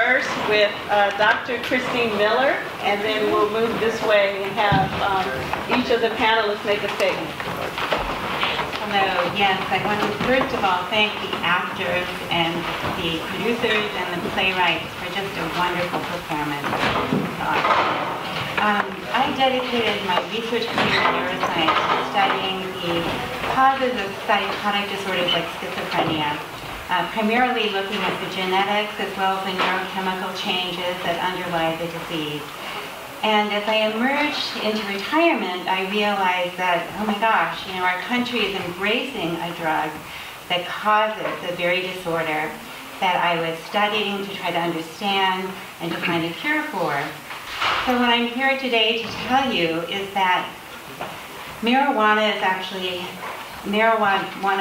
first with Dr. Christine Miller, and then we'll move this way and have each of the panelists make a statement. Hello, yes, I want to first of all thank the actors and the producers and the playwrights for just a wonderful performance. I dedicated my research career in neuroscience to studying the causes of psychotic disorders like schizophrenia, primarily looking at the genetics as well as the neurochemical changes that underlie the disease. And as I emerged into retirement, I realized that, oh my gosh, our country is embracing a drug that causes the very disorder that I was studying to try to understand and to find a cure for. So what I'm here today to tell you is that marijuana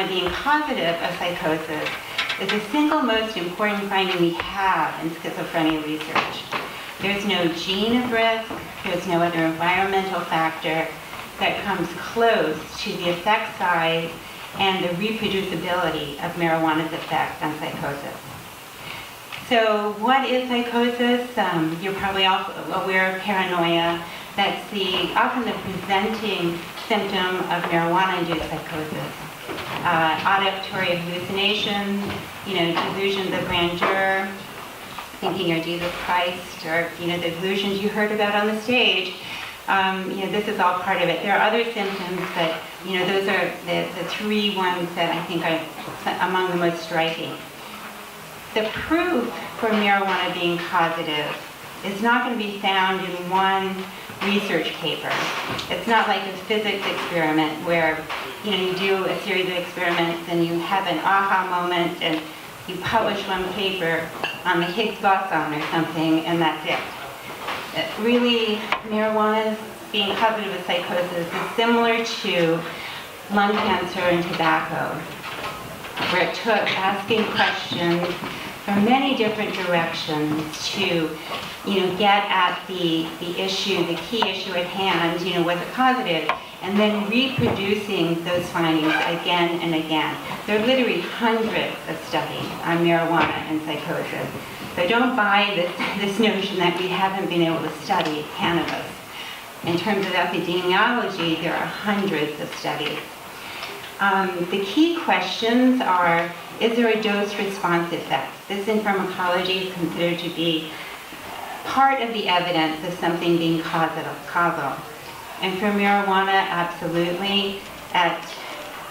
being causative of psychosis is the single most important finding we have in schizophrenia research. There's no gene of risk, there's no other environmental factor that comes close to the effect size and the reproducibility of marijuana's effect on psychosis. So what is psychosis? You're probably also aware of paranoia. That's often the presenting symptom of marijuana-induced psychosis. Auditory hallucinations, delusions of grandeur, thinking you're Jesus Christ, or the delusions you heard about on the stage. This is all part of it. There are other symptoms, but those are the three ones that I think are among the most striking. The proof for marijuana being causative is not going to be found in one research paper. It's not like a physics experiment where you do a series of experiments and you have an aha moment and you publish one paper on the Higgs boson or something, and that's it. Really, marijuana being causative of psychosis is similar to lung cancer and tobacco, where it took asking questions from many different directions to get at the issue, the key issue at hand, was it causative, and then reproducing those findings again and again. There are literally hundreds of studies on marijuana and psychosis. So don't buy this notion that we haven't been able to study cannabis. In terms of epidemiology, there are hundreds of studies. The key questions are, is there a dose-response effect? This in pharmacology is considered to be part of the evidence of something being causal. And for marijuana, absolutely. At,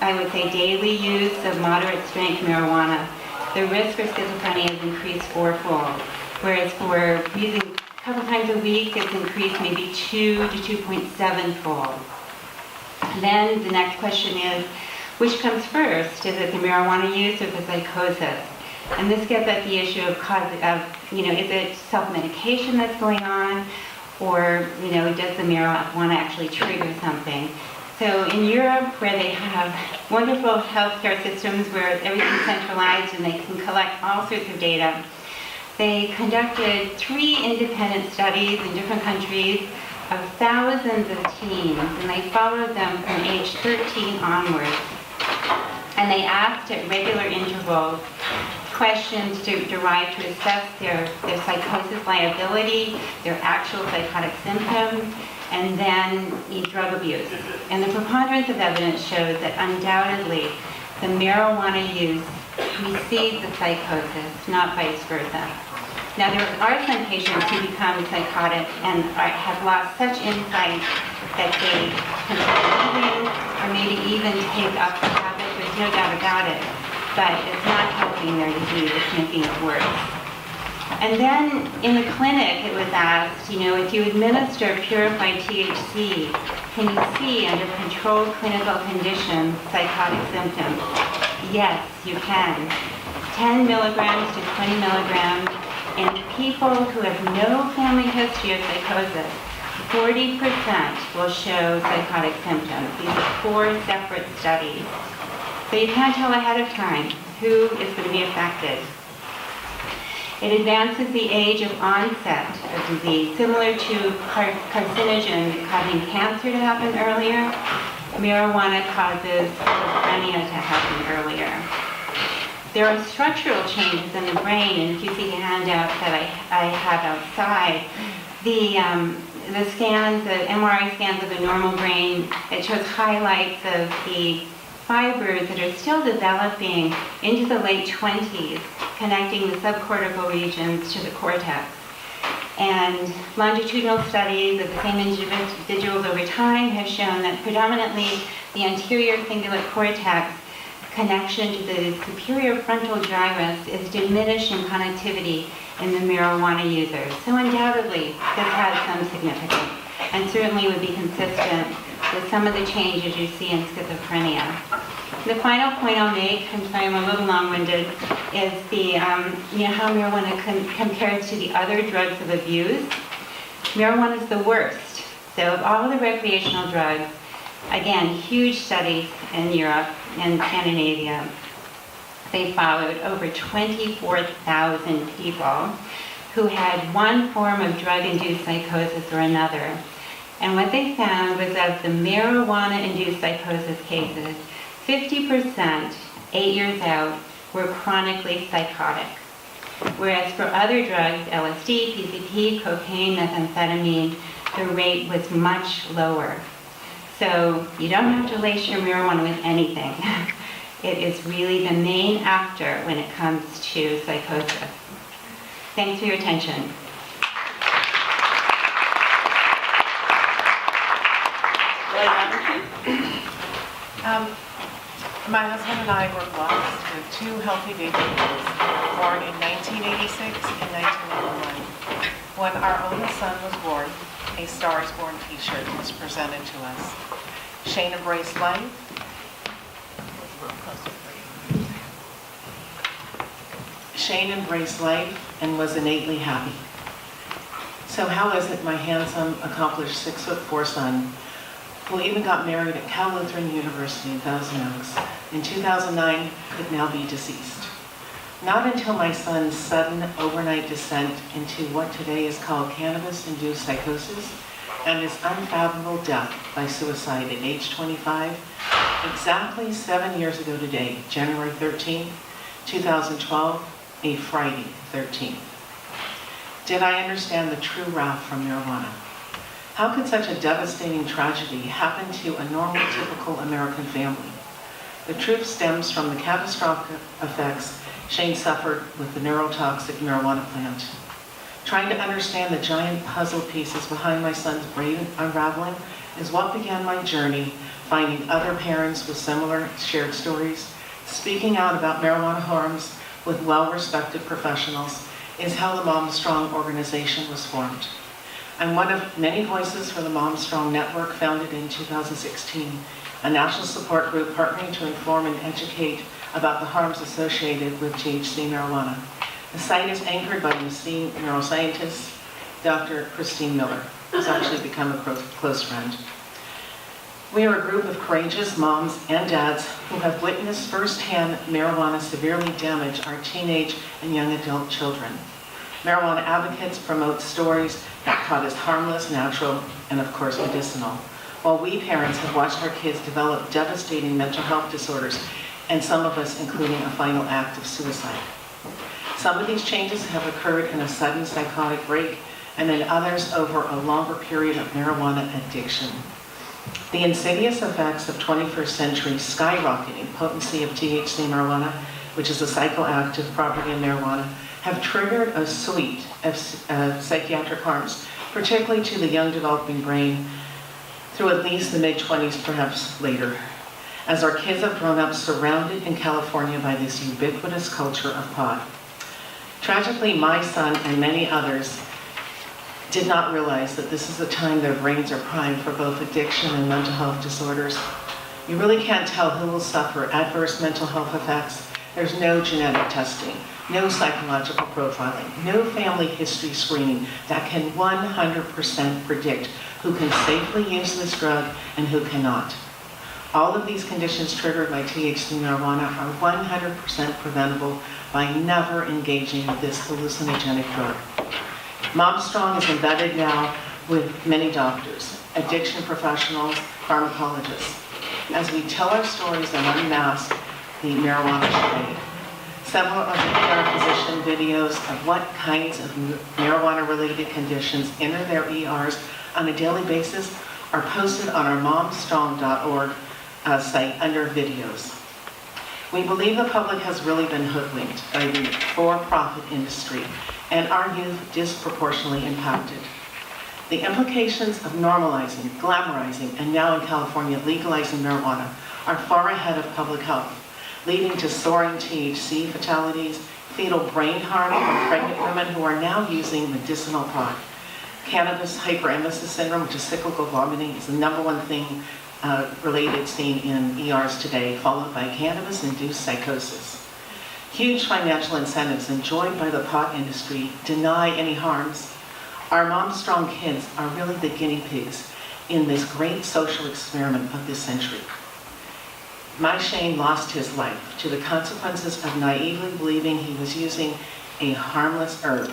I would say, daily use of moderate strength marijuana, the risk for schizophrenia is increased fourfold, whereas for using a couple times a week, it's increased maybe 2 to 2.7-fold. Then the next question is, which comes first? Is it the marijuana use or the psychosis? And this gets at the issue of is it self-medication that's going on, or does the marijuana actually trigger something? So in Europe, where they have wonderful healthcare systems where everything's centralized and they can collect all sorts of data, they conducted 3 independent studies in different countries of thousands of teens, and they followed them from age 13 onwards. And they asked at regular intervals questions derived to assess their psychosis liability, their actual psychotic symptoms, and then drug abuse. And the preponderance of evidence shows that undoubtedly the marijuana use precedes the psychosis, not vice versa. Now, there are some patients who become psychotic and have lost such insight that they consider leaving or maybe even take up the habit. There's no doubt about it, but it's not helping their disease, it's making it worse. And then in the clinic, it was asked, if you administer purified THC, can you see under controlled clinical conditions psychotic symptoms? Yes, you can. 10 milligrams to 20 milligrams. In people who have no family history of psychosis, 40% will show psychotic symptoms. These are 4 separate studies. So you can't tell ahead of time who is going to be affected. It advances the age of onset of disease, similar to carcinogens causing cancer to happen earlier. Marijuana causes schizophrenia to happen earlier. there are structural changes in the brain, and if you see the handout that I have outside, the scans, the MRI scans of the normal brain, it shows highlights of the fibers that are still developing into the late 20s, connecting the subcortical regions to the cortex. And longitudinal studies of the same individuals over time have shown that predominantly the anterior cingulate cortex connection to the superior frontal gyrus is diminished in connectivity in the marijuana users. So undoubtedly, this has some significance and certainly would be consistent with some of the changes you see in schizophrenia. The final point I'll make, I'm sorry I'm a little long-winded, is how marijuana compares to the other drugs of abuse. Marijuana is the worst. So of all the recreational drugs, again, huge studies in Europe and Scandinavia. They followed over 24,000 people who had one form of drug-induced psychosis or another. And what they found was of the marijuana-induced psychosis cases, 50%, 8 years out, were chronically psychotic. Whereas for other drugs, LSD, PCP, cocaine, methamphetamine, the rate was much lower. So you don't have to lace your marijuana with anything. It is really the main actor when it comes to psychosis. Thanks for your attention. My husband and I were blessed with two healthy baby boys, born in 1986 and 1991. When our oldest son was born, a Stars Born t-shirt was presented to us. Shane embraced life. Shane embraced life and was innately happy. So how is it my handsome, accomplished 6'4" son, who even got married at Cal Lutheran University in Thousand Oaks in 2009, could now be deceased? Not until my son's sudden overnight descent into what today is called cannabis-induced psychosis and his unfathomable death by suicide at age 25, exactly 7 years ago today, January 13, 2012, a Friday 13th. Did I understand the true wrath from marijuana? How could such a devastating tragedy happen to a normal, typical American family? The truth stems from the catastrophic effects Shane suffered with the neurotoxic marijuana plant. Trying to understand the giant puzzle pieces behind my son's brain unraveling is what began my journey, finding other parents with similar shared stories, speaking out about marijuana harms with well-respected professionals, is how the Mom Strong organization was formed. I'm one of many voices for the Mom Strong Network, founded in 2016, a national support group partnering to inform and educate about the harms associated with THC marijuana. The site is anchored by an esteemed neuroscientist, Dr. Christine Miller, who's actually become a close friend. We are a group of courageous moms and dads who have witnessed firsthand marijuana severely damage our teenage and young adult children. Marijuana advocates promote stories that taught us harmless, natural, and of course medicinal, while we parents have watched our kids develop devastating mental health disorders, and some of us including a final act of suicide. Some of these changes have occurred in a sudden psychotic break, and then others over a longer period of marijuana addiction. The insidious effects of 21st century skyrocketing potency of THC marijuana, which is a psychoactive property of marijuana, have triggered a suite of psychiatric harms, particularly to the young developing brain, through at least the mid-20s, perhaps later, as our kids have grown up surrounded in California by this ubiquitous culture of pot. Tragically, my son and many others did not realize that this is the time their brains are primed for both addiction and mental health disorders. You really can't tell who will suffer adverse mental health effects. There's no genetic testing, no psychological profiling, no family history screening that can 100% predict who can safely use this drug and who cannot. All of these conditions triggered by THC marijuana are 100% preventable by never engaging with this hallucinogenic drug. Mom Strong is embedded now with many doctors, addiction professionals, pharmacologists, as we tell our stories and unmask the marijuana charade. Several of the ER physician videos of what kinds of marijuana-related conditions enter their ERs on a daily basis are posted on our momstrong.org site under videos. We believe the public has really been hoodwinked by the for-profit industry and our youth disproportionately impacted. The implications of normalizing, glamorizing, and now in California legalizing marijuana are far ahead of public health, leading to soaring THC fatalities, fetal brain harm in pregnant women who are now using medicinal pot. Cannabis hyperemesis syndrome, which is cyclical vomiting, is the #1 thing related seen in ERs today, followed by cannabis-induced psychosis. Huge financial incentives enjoyed by the pot industry deny any harms. Our Mom Strong kids are really the guinea pigs in this great social experiment of this century. My Shane lost his life to the consequences of naively believing he was using a harmless herb,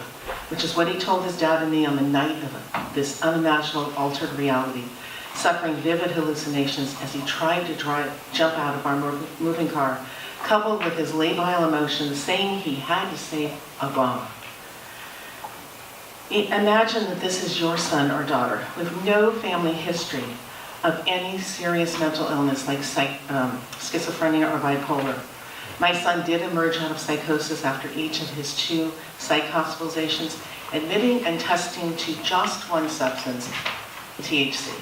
which is what he told his dad and me on the night of this unimaginable altered reality, suffering vivid hallucinations as he tried to jump out of our moving car, coupled with his labile emotions saying he had to save Obama. Imagine that this is your son or daughter with no family history of any serious mental illness like schizophrenia or bipolar. My son did emerge out of psychosis after each of his 2 psych hospitalizations, admitting and testing to just one substance, THC,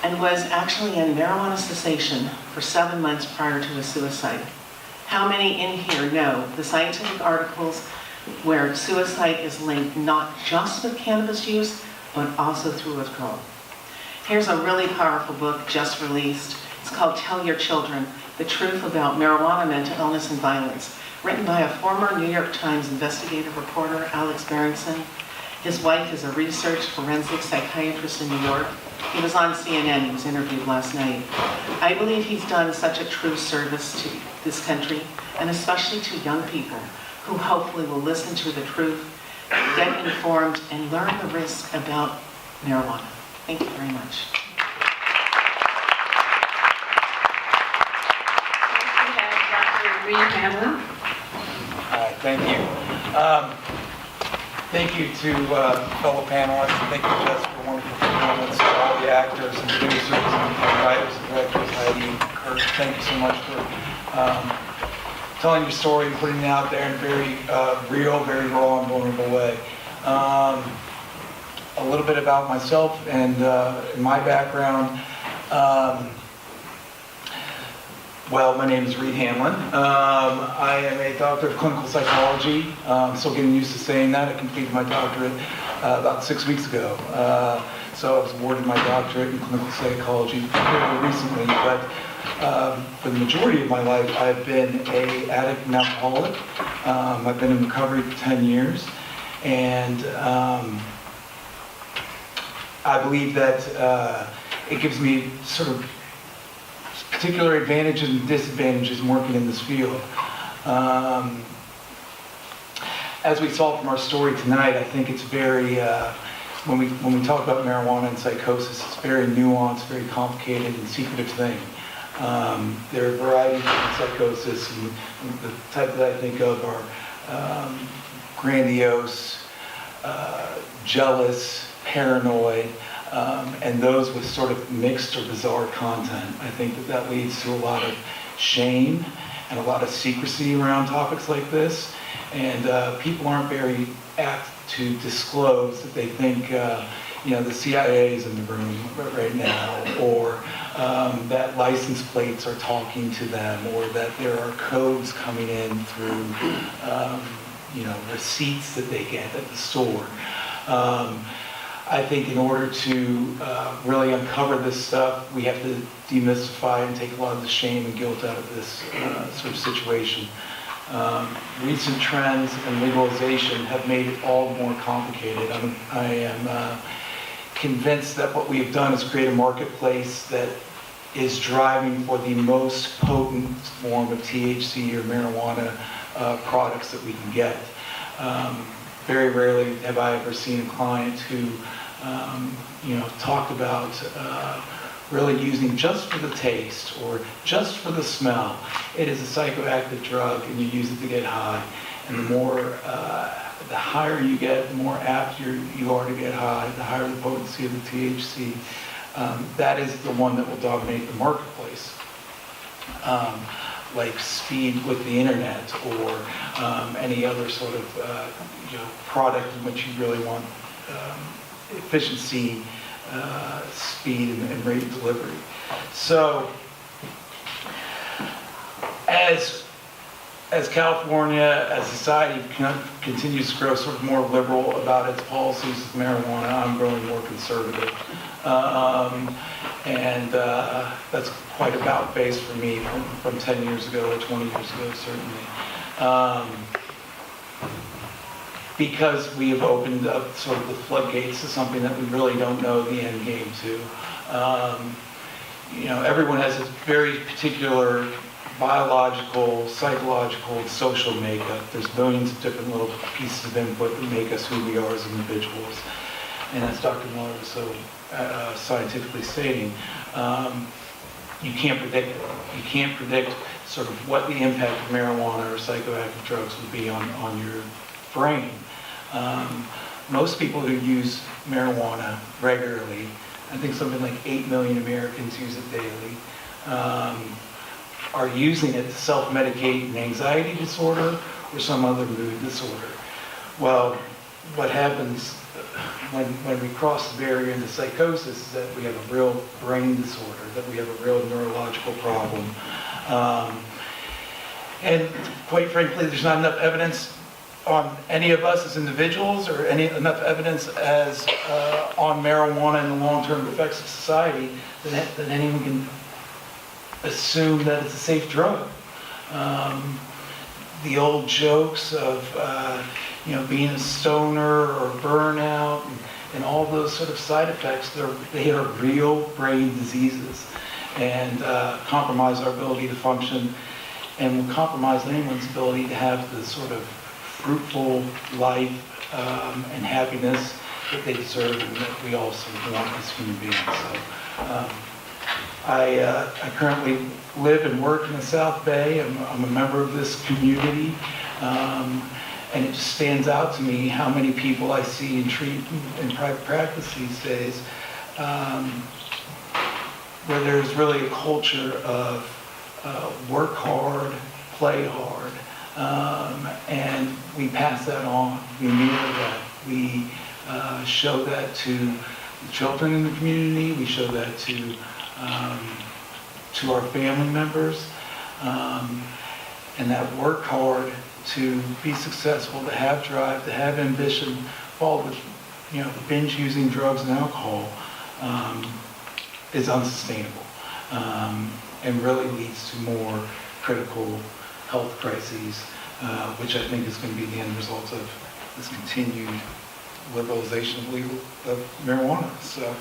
and was actually in marijuana cessation for 7 months prior to his suicide. How many in here know the scientific articles where suicide is linked not just with cannabis use, but also through withdrawal? Here's a really powerful book just released. It's called Tell Your Children, The Truth About Marijuana, Mental Illness, and Violence, written by a former New York Times investigative reporter, Alex Berenson. His wife is a research forensic psychiatrist in New York. He was on CNN, he was interviewed last night. I believe he's done such a true service to this country, and especially to young people, who hopefully will listen to the truth, get informed, and learn the risk about marijuana. Thank you very much. Next we have Dr. Reed Hamlin. Hi, thank you. Thank you to fellow panelists. Thank you, Jess, for a wonderful performance. To all the actors and producers and writers and directors, Heidi, Kurt, thank you so much for telling your story and putting it out there in a very real, very raw and vulnerable way. A little bit about myself and my background. Well, my name is Reed Hamlin. I am a doctor of clinical psychology. I'm still getting used to saying that. I completed my doctorate about 6 weeks ago. So I was awarded my doctorate in clinical psychology fairly recently, but for the majority of my life, I've been an addict and alcoholic. I've been in recovery for 10 years, and I believe that it gives me sort of particular advantages and disadvantages in working in this field. As we saw from our story tonight, I think it's very, when we talk about marijuana and psychosis, it's very nuanced, very complicated and secretive thing. There are a variety of different psychosis, and the type that I think of are grandiose, jealous, paranoid, and those with sort of mixed or bizarre content. I think that leads to a lot of shame and a lot of secrecy around topics like this, and people aren't very apt to disclose that they think the CIA is in the room right now, or that license plates are talking to them, or that there are codes coming in through receipts that they get at the store. I think in order to really uncover this stuff, we have to demystify and take a lot of the shame and guilt out of this sort of situation. Recent trends and legalization have made it all more complicated. I am convinced that what we have done is create a marketplace that is driving for the most potent form of THC or marijuana products that we can get. Very rarely have I ever seen a client who, talked about really using just for the taste or just for the smell. It is a psychoactive drug, and you use it to get high. And the higher you get, the more apt you are to get high, the higher the potency of the THC. That is the one that will dominate the marketplace. Like speed with the internet or any other sort of product in which you really want efficiency, speed, and rate of delivery. So as California, as society continues to grow sort of more liberal about its policies with marijuana, I'm growing more conservative. And that's quite about face for me from 10 years ago or 20 years ago, certainly. Because we have opened up sort of the floodgates to something that we really don't know the end game to. Everyone has a very particular biological, psychological, and social makeup. There's millions of different little pieces of input that make us who we are as individuals. And as Dr. Miller was so scientifically stating, you can't predict it. You can't predict sort of what the impact of marijuana or psychoactive drugs will be on your brain. Most people who use marijuana regularly, I think something like 8 million Americans use it daily, are using it to self-medicate an anxiety disorder or some other mood disorder. Well, what happens when we cross the barrier into psychosis is that we have a real brain disorder, that we have a real neurological problem. And quite frankly, there's not enough evidence on any of us as individuals or enough evidence as on marijuana and the long-term effects of society that anyone can assume that it's a safe drug. The old jokes of being a stoner or burnout and all those sort of side effects, they are real brain diseases and compromise our ability to function and will compromise anyone's ability to have the sort of fruitful life and happiness that they deserve and that we all sort of want as human beings. So, I currently live and work in the South Bay. I'm a member of this community, and it just stands out to me how many people I see and treat in private practice these days, where there's really a culture of work hard, play hard, and we pass that on. We mirror that. We show that to the children in the community. We show that to our family members, and that work hard to be successful, to have drive, to have ambition, followed with binge using drugs and alcohol is unsustainable and really leads to more critical health crises, which I think is going to be the end result of this continued liberalization of marijuana. So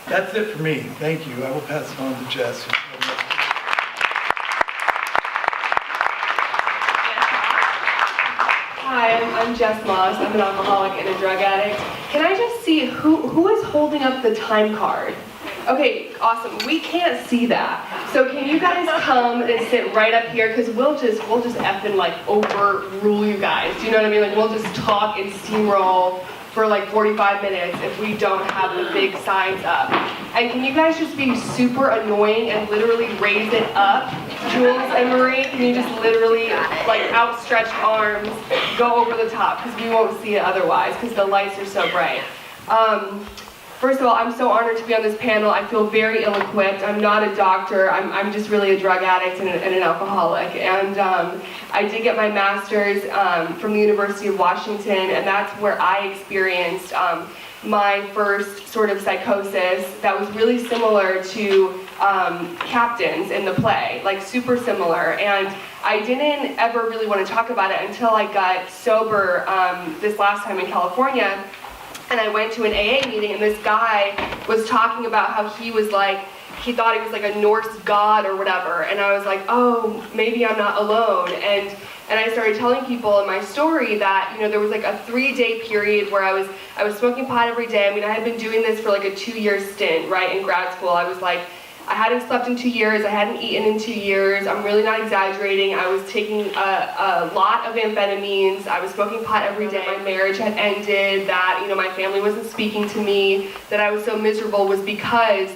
that's it for me. Thank you. I will pass it on to Jess. Hi, I'm Jess Moss. I'm an alcoholic and a drug addict. Can I just see who is holding up the time card? Okay, awesome. We can't see that. So can you guys come and sit right up here? Because we'll just effing like overrule you guys. Do you know what I mean? Like we'll just talk and steamroll for like 45 minutes if we don't have the big signs up. And can you guys just be super annoying and literally raise it up? Jules and Marie, can you just literally, like outstretched arms, go over the top, because we won't see it otherwise, because the lights are so bright. First of all, I'm so honored to be on this panel. I feel very ill-equipped. I'm not a doctor. I'm just really a drug addict and an alcoholic. And I did get my master's from the University of Washington, and that's where I experienced my first sort of psychosis that was really similar to Captain's in the play, like super similar. And I didn't ever really want to talk about it until I got sober this last time in California. And I went to an AA meeting, and this guy was talking about how he thought he was like a Norse god or whatever. And I was like, oh, maybe I'm not alone. And and I started telling people in my story that, there was like a 3-day period where I was smoking pot every day. I mean, I had been doing this for like a 2-year stint, right, in grad school. I was like, I hadn't slept in 2 years, I hadn't eaten in 2 years, I'm really not exaggerating. I was taking a lot of amphetamines, I was smoking pot every day. My marriage had ended, that, my family wasn't speaking to me, that I was so miserable was because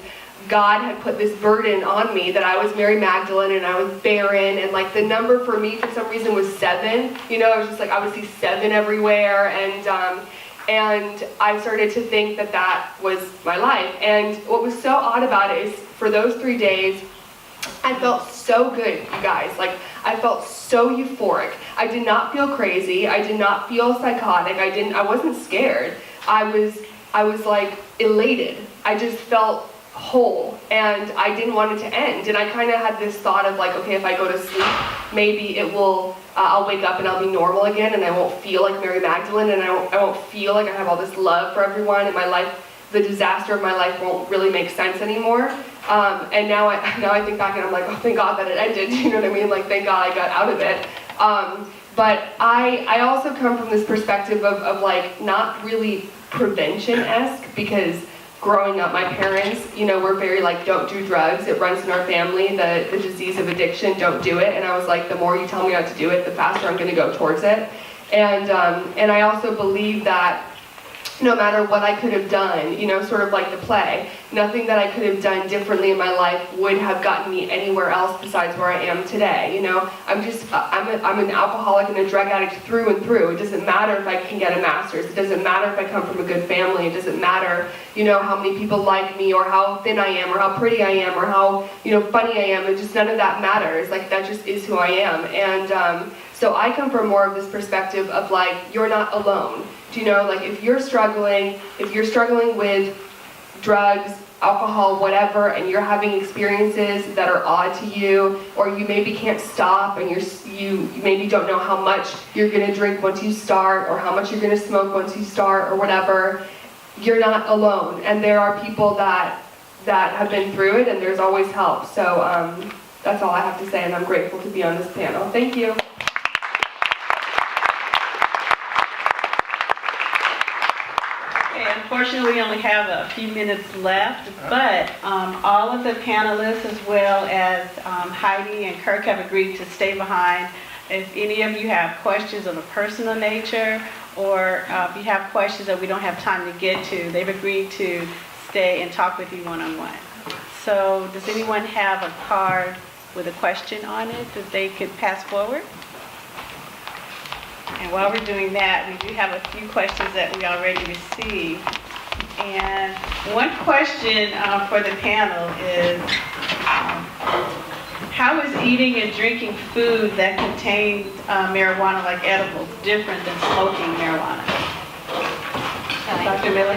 God had put this burden on me that I was Mary Magdalene and I was barren, and like the number for me for some reason was 7. I was just like, I would see 7 everywhere, and I started to think that that was my life. And what was so odd about it is for those 3 days, I felt so good, you guys. Like, I felt so euphoric. I did not feel crazy. I did not feel psychotic. I wasn't scared. I was like elated. I just felt whole, and I didn't want it to end. And I kind of had this thought of like, okay, if I go to sleep, maybe it will, I'll wake up and I'll be normal again, and I won't feel like Mary Magdalene, and I won't feel like I have all this love for everyone, and my life, the disaster of my life won't really make sense anymore. And now I think back and I'm like, oh, thank God that it ended. You know what I mean? Like, thank God I got out of it. But I also come from this perspective of like not really prevention-esque, because growing up, my parents, were very like, don't do drugs. It runs in our family. The disease of addiction, don't do it. And I was like, the more you tell me not to do it, the faster I'm going to go towards it. And I also believe that no matter what I could have done, sort of like the play, nothing that I could have done differently in my life would have gotten me anywhere else besides where I am today. I'm an alcoholic and a drug addict through and through. It doesn't matter if I can get a master's. It doesn't matter if I come from a good family. It doesn't matter, how many people like me, or how thin I am, or how pretty I am, or how, funny I am. It just, none of that matters. Like, that just is who I am. And so I come from more of this perspective of like, you're not alone. Like, if you're struggling with drugs, alcohol, whatever, and you're having experiences that are odd to you, or you maybe can't stop, and you maybe don't know how much you're going to drink once you start, or how much you're going to smoke once you start, or whatever, you're not alone. And there are people that have been through it, and there's always help. So that's all I have to say, and I'm grateful to be on this panel. Thank you. Unfortunately, we only have a few minutes left, but all of the panelists, as well as Heidi and Kirk, have agreed to stay behind. If any of you have questions of a personal nature, or if you have questions that we don't have time to get to, they've agreed to stay and talk with you one-on-one. So does anyone have a card with a question on it that they could pass forward? And while we're doing that, we do have a few questions that we already received. And one question for the panel is, how is eating and drinking food that contains marijuana, like edibles, different than smoking marijuana? Dr. Miller?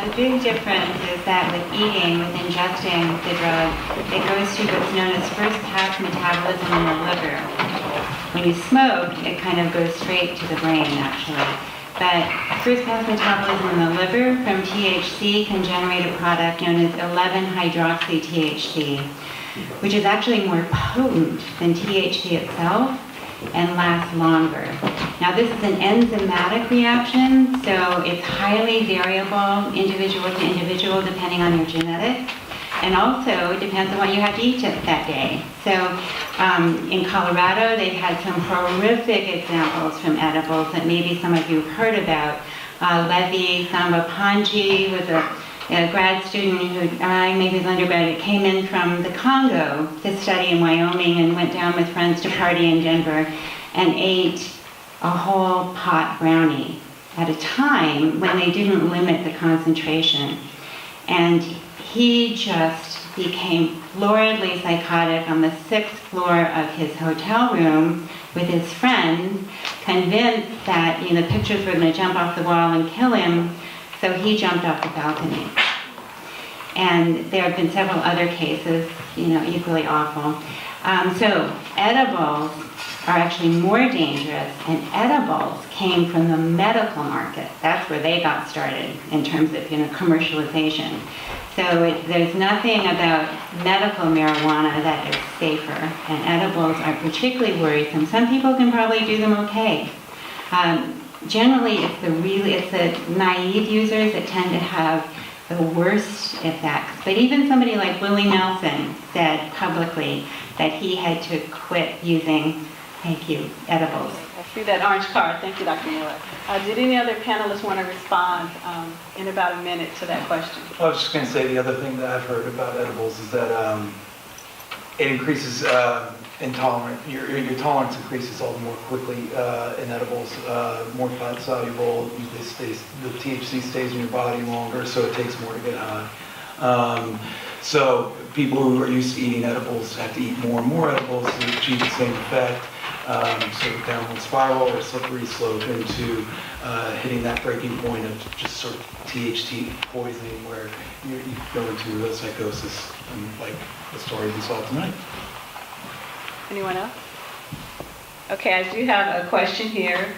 The big difference is that with eating, with ingesting the drug, it goes through what's known as first-pass metabolism in the liver. When you smoke, it kind of goes straight to the brain, actually. But first-pass metabolism in the liver from THC can generate a product known as 11-hydroxy-THC, which is actually more potent than THC itself and lasts longer. Now, this is an enzymatic reaction, so it's highly variable, individual to individual, depending on your genetics. And also, it depends on what you have to eat that day. So in Colorado, they've had some horrific examples from edibles that maybe some of you have heard about. Levi Sambapanji was a grad student who, maybe his undergraduate, came in from the Congo to study in Wyoming and went down with friends to party in Denver and ate a whole pot brownie at a time when they didn't limit the concentration. And he just became floridly psychotic on the 6th floor of his hotel room with his friend, convinced that the pictures were going to jump off the wall and kill him, so he jumped off the balcony. And there have been several other cases, equally awful. So edibles are actually more dangerous, and edibles came from the medical market. That's where they got started in terms of, commercialization. So there's nothing about medical marijuana that is safer, and edibles are particularly worrisome. Some people can probably do them okay. Generally, it's the naive users that tend to have the worst effects. But even somebody like Willie Nelson said publicly that he had to quit using, edibles. I see that orange card. Thank you, Dr. Miller. Did any other panelists want to respond in about a minute to that question? I was just going to say the other thing that I've heard about edibles is that it increases intolerance. Your tolerance increases all the more quickly in edibles. More fat soluble. The THC stays in your body longer, so it takes more to get high. So people who are used to eating edibles have to eat more and more edibles to achieve the same effect. Sort of downward spiral or slippery slope into hitting that breaking point of just sort of THC poisoning where you go into a psychosis, like the story we saw tonight. Anyone else? Okay, I do have a question here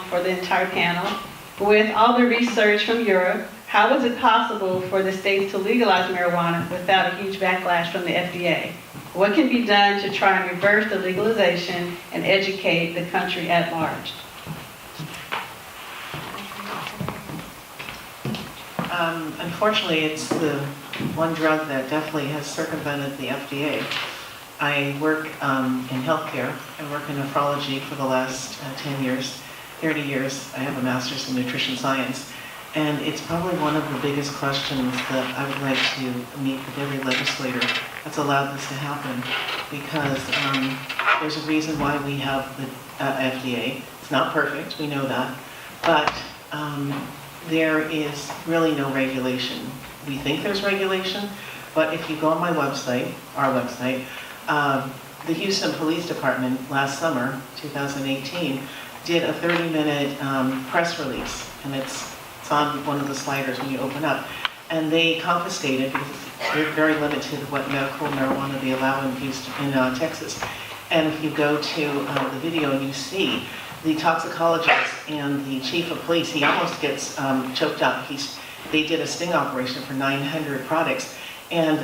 for the entire panel. With all the research from Europe, how was it possible for the states to legalize marijuana without a huge backlash from the FDA? What can be done to try and reverse the legalization and educate the country at large? Unfortunately, it's the one drug that definitely has circumvented the FDA. I work in healthcare. I work in nephrology for the last 10 years, 30 years. I have a master's in nutrition science. And it's probably one of the biggest questions that I would like to meet with every legislator that's allowed this to happen, because there's a reason why we have the FDA. It's not perfect, we know that, but there is really no regulation. We think there's regulation, but if you go on my website, our website, the Houston Police Department last summer, 2018, did a 30-minute press release, and it's on one of the sliders when you open up. And they confiscated, because they're very limited what medical marijuana they allow in Houston, in Texas. And if you go to the video and you see the toxicologist and the chief of police, he almost gets choked up. They did a sting operation for 900 products. And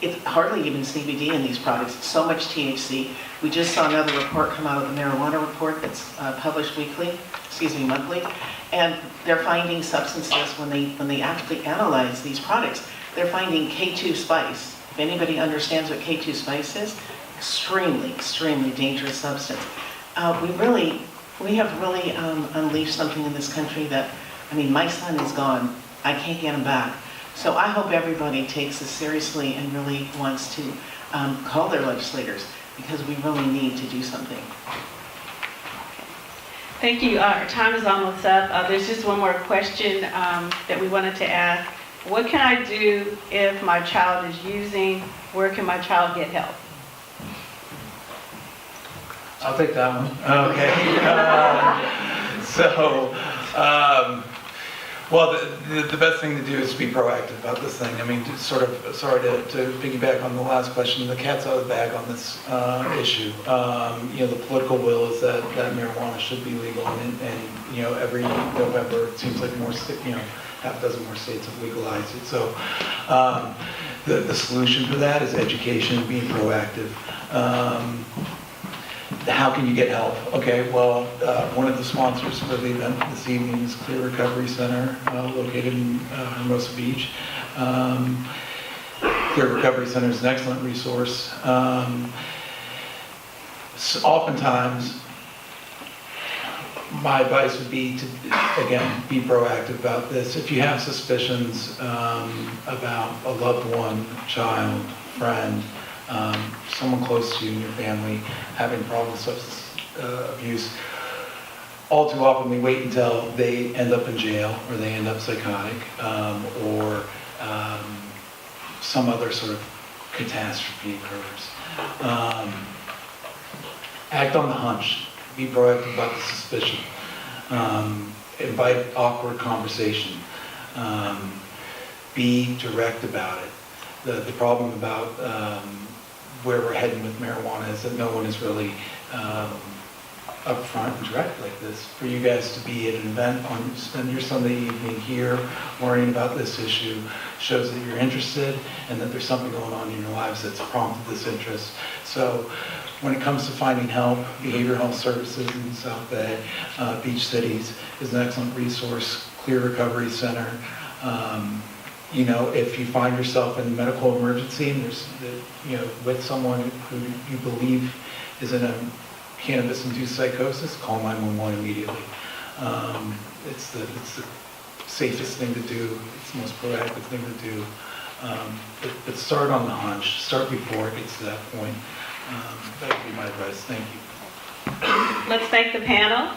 it's hardly even CBD in these products, it's so much THC. We just saw another report come out of the marijuana report that's published monthly. And they're finding substances when they actually analyze these products. They're finding K2 spice. If anybody understands what K2 spice is, extremely, extremely dangerous substance. We have really unleashed something in this country that, my son is gone. I can't get him back. So I hope everybody takes this seriously and really wants to call their legislators, because we really need to do something. Thank you. Our time is almost up. There's just one more question that we wanted to ask. What can I do if my child is using? Where can my child get help? I'll take that one. Okay. Well, the best thing to do is to be proactive about this thing. Sorry to piggyback on the last question. The cat's out of the bag on this issue. The political will is that marijuana should be legal, and every November it seems like half a dozen more states have legalized it. So the solution for that is education, being proactive. How can you get help? Okay, well, one of the sponsors for the event this evening is Clear Recovery Center, located in Hermosa Beach. Clear Recovery Center is an excellent resource. Oftentimes, my advice would be to, again, be proactive about this. If you have suspicions about a loved one, child, friend, someone close to you in your family having problems with substance abuse, all too often we wait until they end up in jail or they end up psychotic or some other sort of catastrophe occurs. Act on the hunch. Be proactive about the suspicion. Invite awkward conversation. Be direct about it. The problem about where we're heading with marijuana is that no one is really upfront and direct like this. For you guys to be at an event, spend your Sunday evening here worrying about this issue shows that you're interested and that there's something going on in your lives that's prompted this interest. So when it comes to finding help, Behavioral Health Services in South Bay, Beach Cities is an excellent resource. Clear Recovery Center. You know, if you find yourself in a medical emergency and there's, you know, with someone who you believe is in a cannabis-induced psychosis, call 911 immediately. It's the safest thing to do. It's the most proactive thing to do. But start on the hunch. Start before it gets to that point. That would be my advice. Thank you. Let's thank the panel.